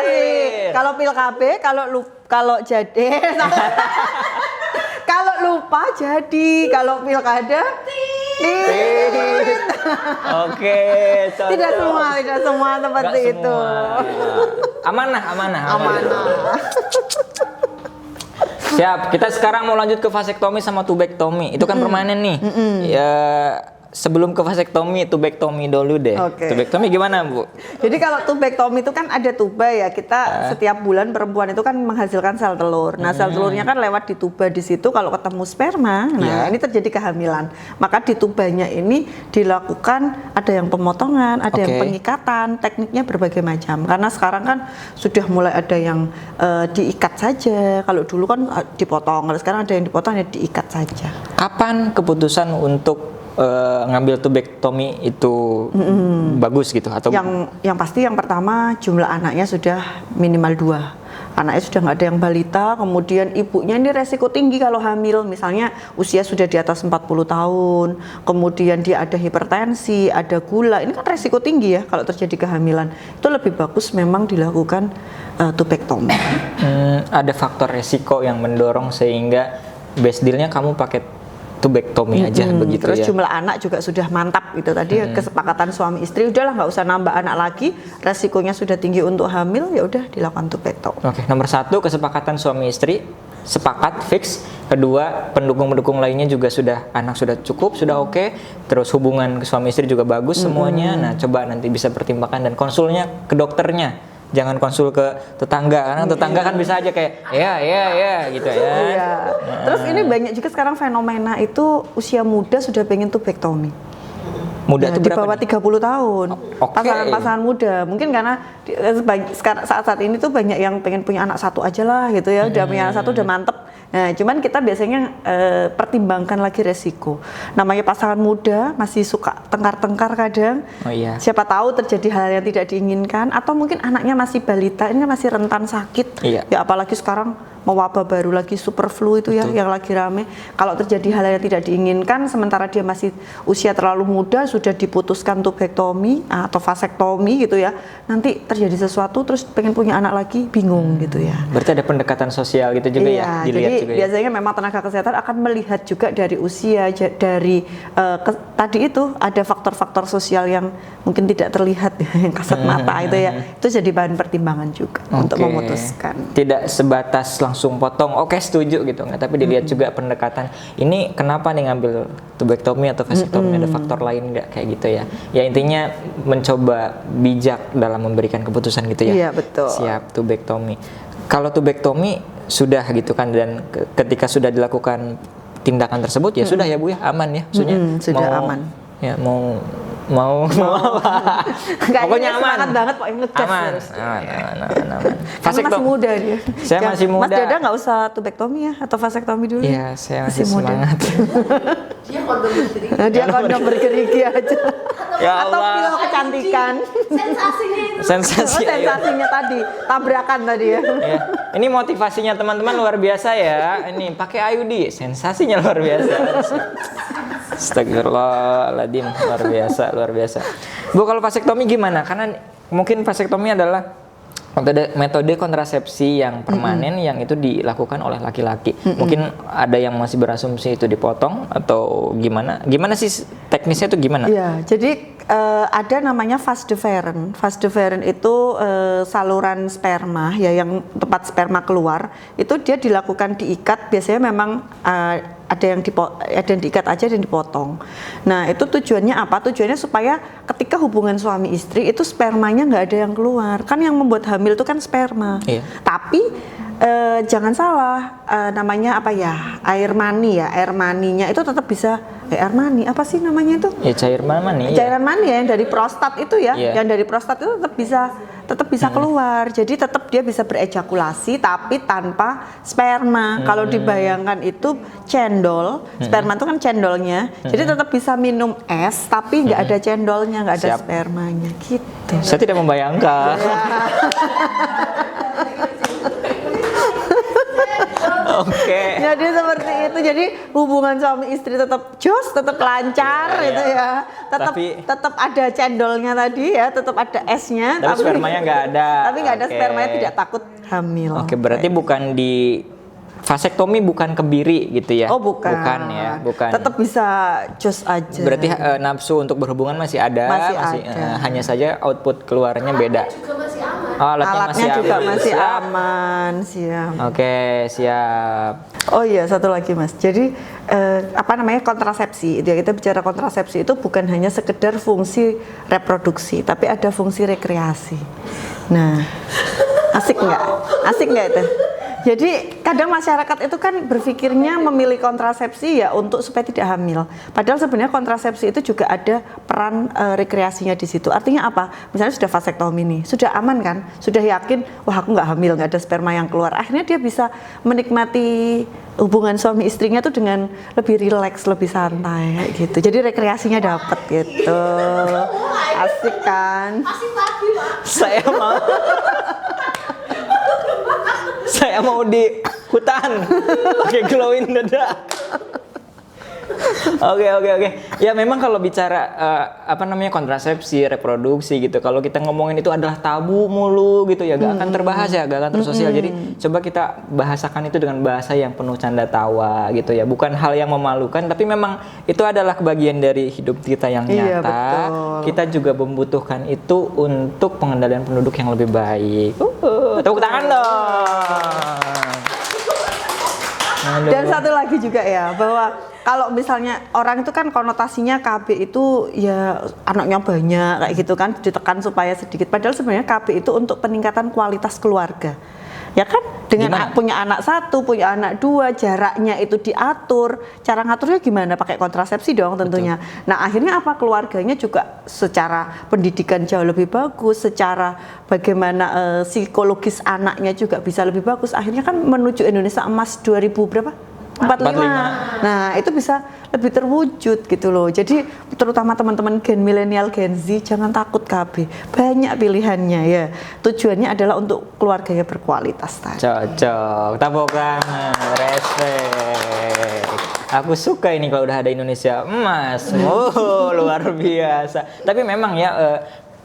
Kalau pil KB, kalau jadi kalau lupa jadi, kalau pilkada Oke, tidak semua seperti itu. Amanah. Siap, kita sekarang mau lanjut ke vasektomi sama tubektomi. Itu kan permanen nih. Ya, sebelum ke vasektomi, tubektomi dulu deh. Oke. Tubektomi gimana, Bu? Jadi kalau tubektomi itu kan ada tuba ya. Kita setiap bulan perempuan itu kan menghasilkan sel telur. Nah, sel telurnya kan lewat di tuba di situ, kalau ketemu sperma, nah ini terjadi kehamilan. Maka di tubanya ini dilakukan ada yang pemotongan, ada yang pengikatan, tekniknya berbagai macam. Karena sekarang kan sudah mulai ada yang diikat saja. Kalau dulu kan dipotong, kalau sekarang ada yang dipotong ya diikat saja. Kapan keputusan untuk ngambil tubektomi itu bagus gitu atau yang pasti yang pertama jumlah anaknya sudah minimal 2. Anaknya sudah nggak ada yang balita, kemudian ibunya ini resiko tinggi kalau hamil, misalnya usia sudah di atas 40 tahun, kemudian dia ada hipertensi, ada gula, ini kan resiko tinggi ya kalau terjadi kehamilan. Itu lebih bagus memang dilakukan tubektomi. Ada faktor resiko yang mendorong sehingga best dealnya kamu pakai tubektomi aja begitu. Terus ya. jumlah anak juga sudah mantap gitu tadi, kesepakatan suami istri, udahlah nggak usah nambah anak lagi, resikonya sudah tinggi untuk hamil, ya udah dilakukan tubektomi. Oke, nomor 1 kesepakatan suami istri, sepakat fix. Kedua, pendukung-pendukung lainnya juga anak sudah cukup, sudah oke. Terus hubungan suami istri juga bagus semuanya. Nah, coba nanti bisa pertimbangkan dan konsulnya ke dokternya. Jangan konsul ke tetangga, karena tetangga kan bisa aja kayak ya gitu ya. Iya. Terus ini banyak juga sekarang fenomena itu usia muda sudah pengen tubektomi. Muda Ya, itu di berapa bawah nih? 30 tahun. Oke. Pasangan-pasangan muda. Mungkin karena saat ini tuh banyak yang pengen punya anak satu aja lah gitu ya. Udah punya anak satu udah mantep. Nah, cuman kita biasanya pertimbangkan lagi resiko. Namanya pasangan muda masih suka tengkar-tengkar kadang. Oh iya. Siapa tahu terjadi hal yang tidak diinginkan, atau mungkin anaknya masih balita, ini kan masih rentan sakit. Iya. Ya apalagi sekarang mewabah baru lagi super flu itu ya yang lagi rame. Kalau terjadi hal yang tidak diinginkan sementara dia masih usia terlalu muda, sudah diputuskan tubektomi atau vasektomi gitu ya, nanti terjadi sesuatu terus pengen punya anak lagi bingung gitu ya. Berarti ada pendekatan sosial gitu juga ya, dilihat jadi juga ya. biasanya memang tenaga kesehatan akan melihat juga dari usia, dari tadi itu ada faktor-faktor sosial yang mungkin tidak terlihat ya, yang kasat mata itu ya, itu jadi bahan pertimbangan juga untuk memutuskan. Tidak sebatas langsung potong, oke setuju gitu nggak, tapi dilihat juga pendekatan. Ini kenapa nih ngambil tubektomi atau vasektomi, ada faktor lain nggak kayak gitu ya? Ya intinya mencoba bijak dalam memberikan keputusan gitu ya. Iya betul. Siap tubektomi. Kalau tubektomi sudah gitu kan, dan ketika sudah dilakukan tindakan tersebut ya sudah ya Bu ya, aman ya, maksudnya sudah aman. Ya mau apa? Pokoknya aman. Semangat banget Pak, ngegas Aman. terus. Aman. Karena masih muda dia. Saya masih muda. Mas Dada nggak usah tubektomi ya, atau vasektomi dulu? Iya, saya masih semangat. Dia kondom bergerigi aja. Ya Atau Allah. pil kecantikan. Sensasinya tadi, tabrakan tadi ya. Ya. Ini motivasinya teman-teman luar biasa ya. Ini pakai IUD, sensasinya luar biasa. Astagfirullahaladzim, luar biasa. Bu, kalau vasektomi gimana? Karena mungkin vasektomi adalah metode kontrasepsi yang permanen yang itu dilakukan oleh laki-laki. Mungkin ada yang masih berasumsi itu dipotong atau gimana? Gimana sih teknisnya itu gimana? Iya, jadi ada namanya vas deferens. Vas deferens itu saluran sperma ya, yang tempat sperma keluar. Itu dia dilakukan diikat, biasanya memang ada yang diikat aja dan dipotong. Nah, itu tujuannya apa? Tujuannya supaya ketika hubungan suami istri itu spermanya nggak ada yang keluar. Kan yang membuat hamil itu kan sperma. Iya. Tapi jangan salah, namanya apa ya, air mani ya, air maninya itu tetap bisa, air mani apa sih namanya itu? Ya cairan mani. Cairan mani ya, yang dari prostat itu ya, Iya. yang dari prostat itu tetap bisa keluar. Jadi tetap dia bisa berejakulasi tapi tanpa sperma. Kalau dibayangkan itu cendol, sperma itu kan cendolnya. Jadi tetap bisa minum es tapi nggak ada cendolnya, nggak ada Siap. spermanya gitu. Saya tidak membayangkan. Oke. Jadi seperti itu. Jadi hubungan suami istri tetap jos, tetap lancar gitu ya. Tetap ada cendolnya tadi ya, tetap ada esnya. Tapi spermanya nggak ada. Tapi nggak ada Oke. spermanya, tidak takut hamil. Oke, berarti bukan di vasektomi, bukan kebiri gitu ya? Oh bukan. Bukan ya, bukan. Tetap bisa jos aja. Berarti nafsu untuk berhubungan masih ada, Masih ada. Hanya saja output keluarnya beda. Juga masih aman. Oh, Alatnya juga aman. masih Siap. aman, siap. Oke, siap. Oh iya, satu lagi Mas. Jadi apa namanya, kontrasepsi. Kita bicara kontrasepsi itu bukan hanya sekedar fungsi reproduksi, tapi ada fungsi rekreasi. Nah, asik nggak? Asik nggak itu? Jadi kadang masyarakat itu kan berpikirnya memilih kontrasepsi ya untuk supaya tidak hamil. Padahal sebenarnya kontrasepsi itu juga ada peran rekreasinya di situ. Artinya apa? Misalnya sudah vasektomi nih, sudah aman kan? Sudah yakin, wah aku nggak hamil, nggak ada sperma yang keluar. Akhirnya dia bisa menikmati hubungan suami istrinya tuh dengan lebih rileks, lebih santai kayak gitu. Jadi rekreasinya dapat gitu. Asik kan? Masih pagi, Pak. Saya mau di hutan pakai glowing dada. Oke. Ya memang kalau bicara apa namanya, kontrasepsi, reproduksi gitu, kalau kita ngomongin itu adalah tabu mulu gitu ya, gak akan terbahas ya, gak akan tersosial. Jadi coba kita bahasakan itu dengan bahasa yang penuh canda tawa gitu ya, bukan hal yang memalukan, tapi memang itu adalah kebagian dari hidup kita yang nyata. Iya, betul. Kita juga membutuhkan itu untuk pengendalian penduduk yang lebih baik. Tepuk tangan dong. Aduh. Dan satu lagi juga ya, bahwa kalau misalnya orang itu kan konotasinya KB itu ya anaknya banyak kayak gitu kan, ditekan supaya sedikit. Padahal sebenarnya KB itu untuk peningkatan kualitas keluarga. Ya kan, dengan Gimana? punya anak 1, punya anak 2, jaraknya itu diatur. Cara ngaturnya gimana? Pakai kontrasepsi dong tentunya. Nah, akhirnya apa? Keluarganya juga secara pendidikan jauh lebih bagus, secara bagaimana psikologis anaknya juga bisa lebih bagus. Akhirnya kan menuju Indonesia Emas 2000 berapa? 45. Nah, itu bisa lebih terwujud gitu loh. Jadi terutama teman-teman Gen milenial, Gen Z, jangan takut KB. Banyak pilihannya ya. Tujuannya adalah untuk keluarganya berkualitas tadi. Cocok, tepuk tangan, respect. Aku suka ini kalau udah ada Indonesia Emas. Oh, luar biasa. Tapi memang ya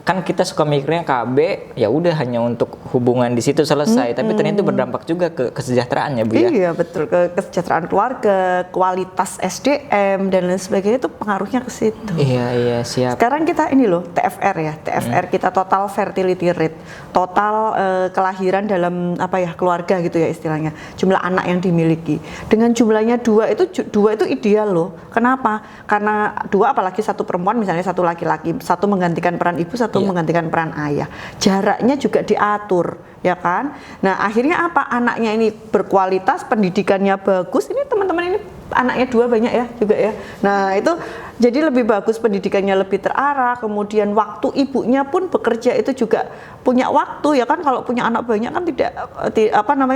kan kita suka mikirnya KB ya udah hanya untuk hubungan di situ selesai, tapi ternyata itu berdampak juga ke kesejahteraan ya Bu ya. Iya betul, ke kesejahteraan keluarga, kualitas SDM dan lain sebagainya itu pengaruhnya ke situ. Iya siap. Sekarang kita ini loh TFR ya, TFR kita total fertility rate, total kelahiran dalam apa ya keluarga gitu ya istilahnya, jumlah anak yang dimiliki. Dengan jumlahnya 2 itu ideal loh. Kenapa? Karena 2 apalagi 1 perempuan misalnya 1 laki-laki, 1 menggantikan peran ibu, 1 menggantikan peran ayah. Jaraknya juga diatur, ya kan? Nah, akhirnya apa? Anaknya ini berkualitas, pendidikannya bagus. Ini teman-teman ini anaknya 2 banyak ya juga ya. Nah, itu jadi lebih bagus, pendidikannya lebih terarah, kemudian waktu ibunya pun bekerja itu juga punya waktu ya kan. Kalau punya anak banyak kan tidak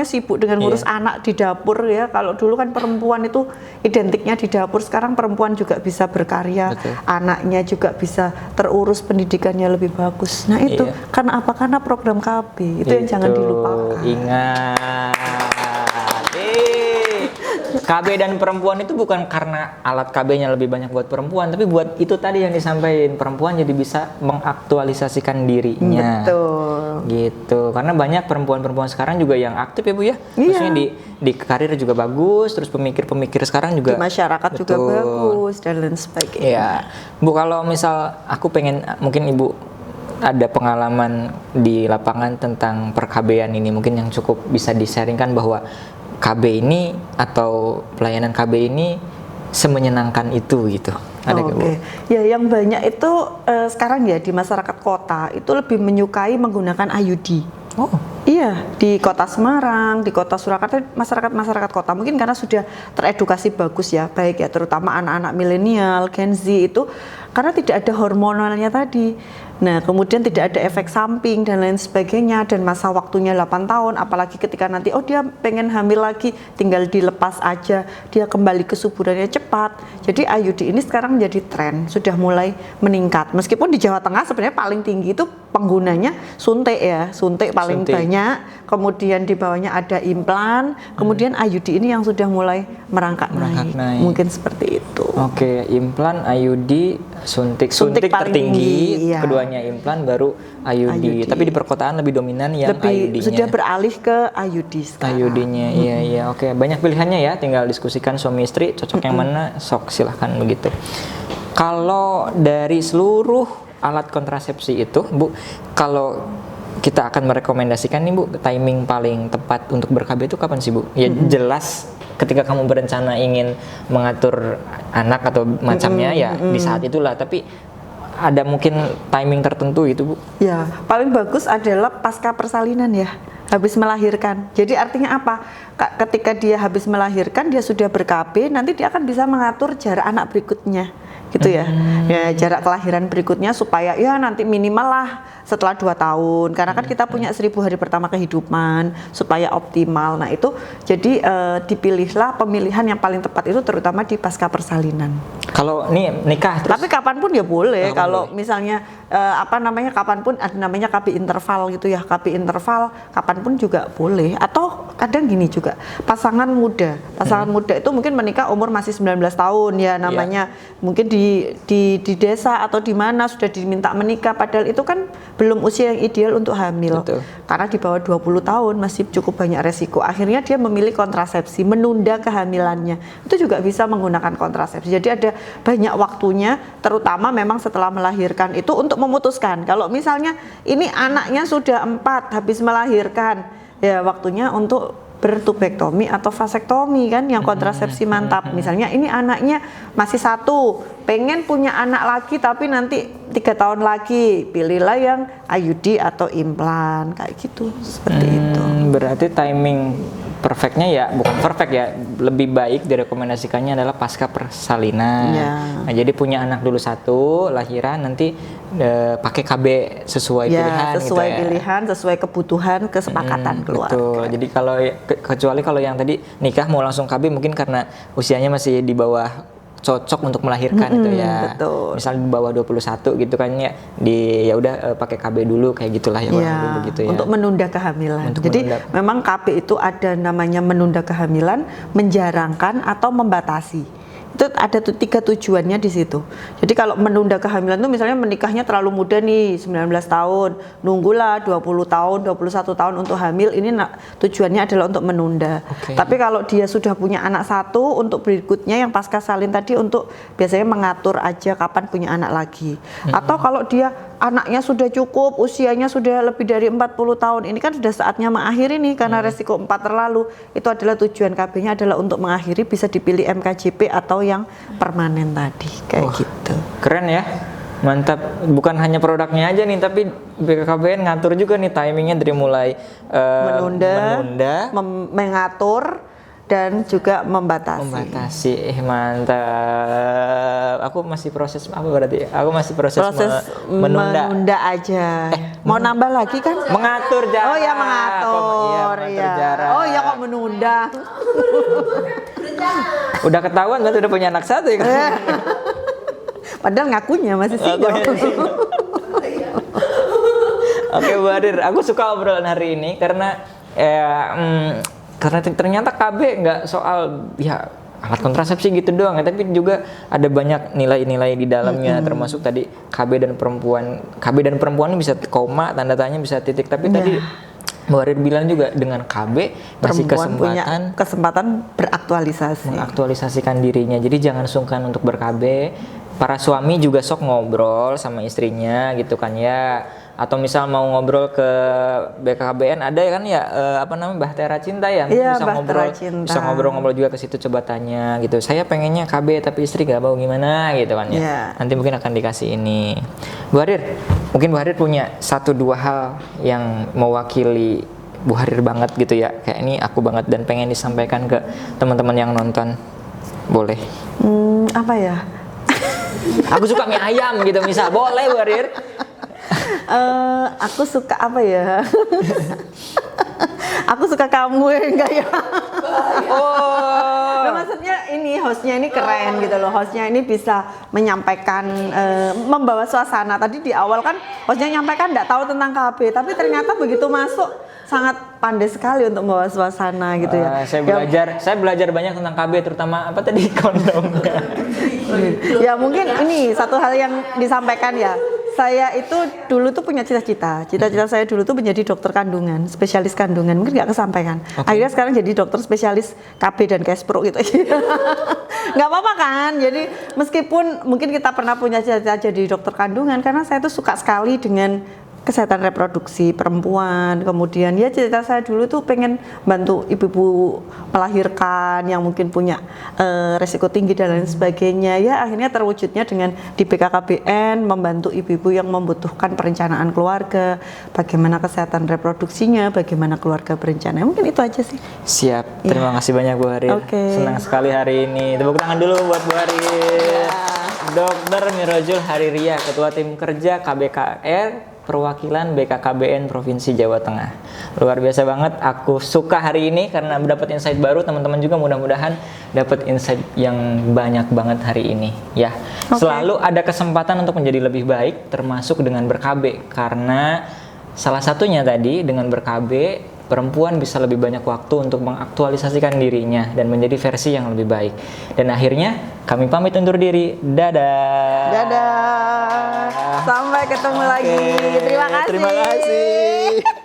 sibuk dengan ngurus anak di dapur ya. Kalau dulu kan perempuan itu identiknya di dapur, sekarang perempuan juga bisa berkarya. Betul. Anaknya juga bisa terurus, pendidikannya lebih bagus. Nah, itu karena apa? Karena program KB. Itu yang jangan dilupakan. Ingat. KB dan perempuan itu bukan karena alat KB-nya lebih banyak buat perempuan, tapi buat itu tadi yang disampaikan, perempuan jadi bisa mengaktualisasikan dirinya. Betul. Gitu. Karena banyak perempuan-perempuan sekarang juga yang aktif ya Bu ya. Maksudnya di karir juga bagus, terus pemikir-pemikir sekarang juga di masyarakat juga bagus dan lain sebagainya. Iya. Bu, kalau misal aku pengen, mungkin Ibu ada pengalaman di lapangan tentang per-KB-an ini, mungkin yang cukup bisa di-sharingkan bahwa KB ini atau pelayanan KB ini semenyenangkan itu gitu. Ada nggak Bu? Ya, yang banyak itu sekarang ya di masyarakat kota itu lebih menyukai menggunakan IUD. Oh. Iya, di kota Semarang, di kota Surakarta, masyarakat kota mungkin karena sudah teredukasi bagus ya, baik ya terutama anak-anak milenial, Gen Z itu karena tidak ada hormonalnya tadi. Nah, kemudian tidak ada efek samping dan lain sebagainya, dan masa waktunya 8 tahun, apalagi ketika nanti dia pengen hamil lagi, tinggal dilepas aja, dia kembali ke suburannya cepat. Jadi IUD ini sekarang menjadi tren, sudah mulai meningkat. Meskipun di Jawa Tengah sebenarnya paling tinggi itu penggunanya suntik ya, suntik paling banyak, kemudian di bawahnya ada implan, kemudian IUD ini yang sudah mulai merangkak naik. Mungkin seperti itu. Oke, implan, IUD, suntik tertinggi, iya. Keduanya implan baru IUD. Tapi di perkotaan lebih dominan yang IUD-nya. Sudah beralih ke IUD sekarang. IUD-nya, iya. Oke, banyak pilihannya ya. Tinggal diskusikan suami istri, cocok yang mana, sok silahkan begitu. Kalau dari seluruh alat kontrasepsi itu, Bu, kalau kita akan merekomendasikan nih Bu, timing paling tepat untuk ber-KB itu kapan sih Bu? Ya jelas ketika kamu berencana ingin mengatur anak atau macamnya ya di saat itulah, tapi ada mungkin timing tertentu itu Bu? Ya, paling bagus adalah pasca persalinan ya, habis melahirkan. Jadi artinya apa? Ketika dia habis melahirkan, dia sudah ber-KB, nanti dia akan bisa mengatur jarak anak berikutnya. Gitu ya. Ya, jarak kelahiran berikutnya supaya ya nanti minimal lah setelah 2 tahun. Karena kan kita punya 1000 hari pertama kehidupan supaya optimal. Nah, itu jadi dipilihlah pemilihan yang paling tepat itu terutama di pasca persalinan. Kalau nih nikah terus. Tapi kapanpun ya boleh. Kalau misalnya kapanpun ada namanya KB interval gitu ya. KB interval kapanpun juga boleh. Atau kadang gini juga, pasangan muda itu mungkin menikah umur masih 19 tahun ya namanya. Mungkin di desa atau di mana sudah diminta menikah, padahal itu kan belum usia yang ideal untuk hamil. Betul. Karena di bawah 20 tahun masih cukup banyak resiko. Akhirnya dia memilih kontrasepsi, menunda kehamilannya. Itu juga bisa menggunakan kontrasepsi. Jadi ada banyak waktunya, terutama memang setelah melahirkan itu untuk memutuskan. Kalau misalnya ini anaknya sudah 4 habis melahirkan, ya waktunya untuk bertubektomi atau vasektomi kan, yang kontrasepsi mantap. Misalnya ini anaknya masih 1, pengen punya anak lagi tapi nanti 3 tahun lagi, pilihlah yang IUD atau implan kayak gitu, seperti itu. Berarti timing perfectnya ya, bukan perfect ya, lebih baik direkomendasikannya adalah pasca persalinan. Nah, jadi punya anak dulu 1, lahiran, nanti pakai KB sesuai pilihan sesuai gitu ya. pilihan, sesuai kebutuhan, kesepakatan keluarga. Betul. Jadi kalau kecuali kalau yang tadi nikah mau langsung KB mungkin karena usianya masih di bawah cocok untuk melahirkan itu ya. Betul. Misalnya di bawah 21 gitu kan ya, ya udah pakai KB dulu kayak gitulah ya, begitu ya. Untuk menunda kehamilan. Jadi memang KB itu ada namanya menunda kehamilan, menjarangkan atau membatasi. Itu ada 3 tujuannya di situ. Jadi kalau menunda kehamilan itu misalnya menikahnya terlalu muda nih, 19 tahun, nunggulah 20 tahun, 21 tahun untuk hamil, ini tujuannya adalah untuk menunda. Tapi kalau dia sudah punya anak 1, untuk berikutnya yang pasca salin tadi untuk biasanya mengatur aja kapan punya anak lagi. Atau kalau dia anaknya sudah cukup, usianya sudah lebih dari 40 tahun, ini kan sudah saatnya mengakhiri nih karena resiko 4 terlalu. Itu adalah tujuan KB-nya adalah untuk mengakhiri, bisa dipilih MKJP atau yang permanen tadi kayak gitu. Keren ya, mantap. Bukan hanya produknya aja nih, tapi BKKBN ngatur juga nih timingnya dari mulai menunda, mengatur, dan juga membatasi. Mantap. Aku masih proses apa berarti? Aku masih proses menunda aja. Mau nambah lagi kan? Mengatur jarak. Oh ya, mengatur. Jarak. Oh ya, kok menunda? Udah ketahuan berarti udah punya anak 1 ya kan? Padahal ngakunya masih single. Oke Bu Harir, aku suka obrolan hari ini karena ternyata KB nggak soal ya alat kontrasepsi gitu doang ya, tapi juga ada banyak nilai-nilai di dalamnya, termasuk tadi KB dan perempuan bisa koma, tanda tanya bisa titik, tapi tadi Bu Harir bilang juga dengan KB masih kesempatan mengaktualisasikan dirinya. Jadi jangan sungkan untuk ber-KB. Para suami juga sok ngobrol sama istrinya gitu kan ya. Atau misal mau ngobrol ke BKKBN ada kan ya Bahtera Cinta ya, bisa ngobrol juga ke situ, coba tanya gitu. Saya pengennya KB tapi istri gak mau, gimana gitu kan ya. Nanti mungkin akan dikasih ini. Bu Harir, mungkin Bu Harir punya 1-2 hal yang mewakili Bu Harir banget gitu ya. Kayak ini aku banget dan pengen disampaikan ke teman-teman yang nonton. Boleh? Apa ya? Aku suka mie ayam gitu misal. Boleh Bu Harir? Aku suka apa ya? Aku suka kamu ya, enggak ya? Nah, maksudnya ini hostnya ini keren gitu loh. Hostnya ini bisa menyampaikan, membawa suasana. Tadi di awal kan hostnya nyampaikan enggak tahu tentang KB, tapi ternyata begitu masuk sangat pandai sekali untuk membawa suasana gitu ya. Saya belajar banyak tentang KB, terutama apa tadi, kondomnya. Ya mungkin ini satu hal yang disampaikan ya. Saya itu dulu tuh punya cita-cita saya dulu tuh menjadi dokter kandungan, spesialis kandungan, mungkin nggak kesampaikan. Akhirnya sekarang jadi dokter spesialis KB dan Kespro gitu. Nggak apa-apa kan, jadi meskipun mungkin kita pernah punya cita-cita jadi dokter kandungan, karena saya tuh suka sekali dengan kesehatan reproduksi perempuan. Kemudian ya cita-cita saya dulu tuh pengen bantu ibu-ibu melahirkan yang mungkin punya resiko tinggi dan lain sebagainya. Ya akhirnya terwujudnya dengan di BKKBN membantu ibu-ibu yang membutuhkan perencanaan keluarga, bagaimana kesehatan reproduksinya, bagaimana keluarga berencana. Mungkin itu aja sih. Siap. Terima kasih banyak Bu Harir. Senang sekali hari ini. Tepuk tangan dulu buat Bu Harir. Dr. Mirojul Hariria, Ketua Tim Kerja KBKR Perwakilan BKKBN Provinsi Jawa Tengah. Luar biasa banget, aku suka hari ini karena mendapat insight baru. Teman-teman juga mudah-mudahan dapat insight yang banyak banget hari ini ya. Selalu ada kesempatan untuk menjadi lebih baik, termasuk dengan ber-KB, karena salah satunya tadi dengan ber-KB perempuan bisa lebih banyak waktu untuk mengaktualisasikan dirinya dan menjadi versi yang lebih baik. Dan akhirnya kami pamit undur diri. Dadah. Dadah. Sampai ketemu lagi. Terima kasih. Terima kasih.